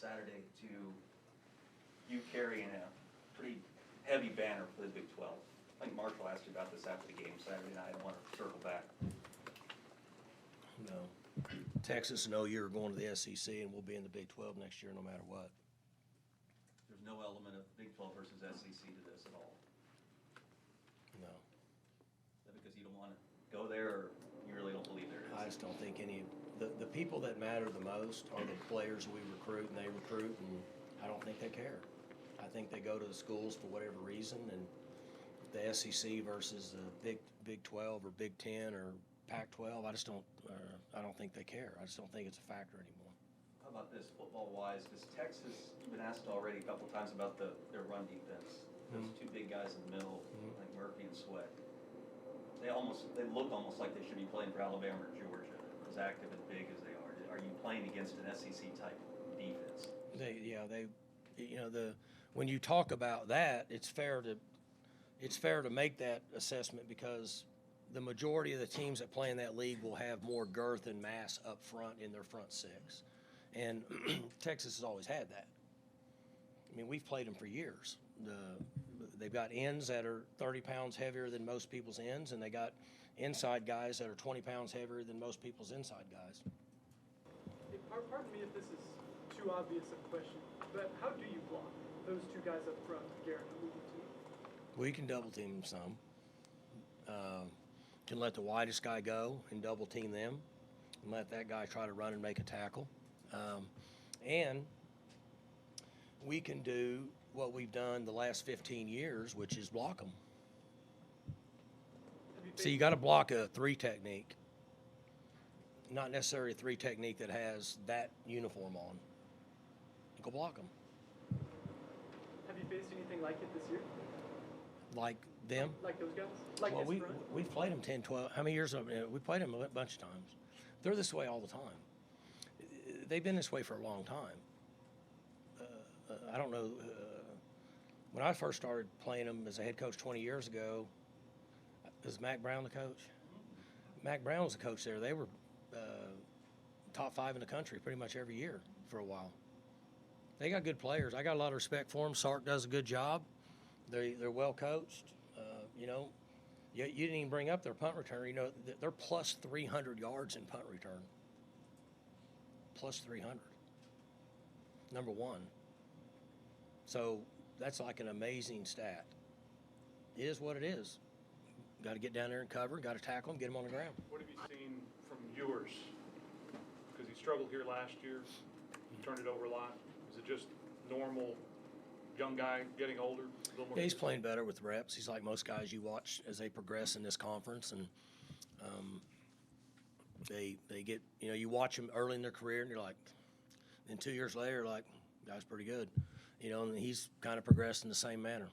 Saturday to you carrying a pretty heavy banner for the Big 12. I think Marshall asked you about this after the game Saturday night. I want to circle back. No. Texas and OU are going to the SEC, and we'll be in the Big 12 next year no matter what. There's no element of Big 12 versus SEC to this at all. No. Is that because you don't want to go there, or you really don't believe there is? I just don't think any – the people that matter the most are the players we recruit, and they recruit, and I don't think they care. I think they go to the schools for whatever reason, and the SEC versus the Big 12 or Big 10 or Pac-12, I don't think they care. I just don't think it's a factor anymore. How about this, football-wise? Does Texas, you've been asked already a couple times about their run defense. Those two big guys in the middle, like Murphy and Sweat. They look almost like they should be playing for Alabama or Georgia, as active and big as they are. Are you playing against an SEC-type defense? When you talk about that, it's fair to make that assessment because the majority of the teams that play in that league will have more girth and mass up front in their front six. And Texas has always had that. I mean, we've played them for years. They've got ends that are 30 pounds heavier than most people's ends, and they got inside guys that are 20 pounds heavier than most people's inside guys. Hey, pardon me if this is too obvious a question, but how do you block those two guys up front, Garrett and Lee? We can double team them some. Can let the widest guy go and double team them and let that guy try to run and make a tackle. And we can do what we've done the last 15 years, which is block them. So you got to block a 3 technique, not necessarily a 3 technique that has that uniform on. Go block them. Have you faced anything like it this year? Like them? Like those guys? Like Well, we've played them 10, 12. How many years? We played them a bunch of times. They're this way all the time. They've been this way for a long time. I don't know. When I first started playing them as a head coach 20 years ago, was Mac Brown the coach? Mac Brown was the coach there. They were top 5 in the country pretty much every year for a while. They got good players. I got a lot of respect for them. Sark does a good job. They're well coached. You didn't even bring up their punt return. They're plus 300 yards in punt return. Plus 300. Number 1. So that's like an amazing stat. It is what it is. Got to get down there and cover. Got to tackle them, get them on the ground. What have you seen from Ewers? Because he struggled here last year. He turned it over a lot. Is it just normal young guy getting older? Yeah, he's playing better with reps. He's like most guys you watch as they progress in this conference, and they get, you watch them early in their career, and you're like, then 2 years later, like, guy's pretty good, and he's kind of progressed in the same manner.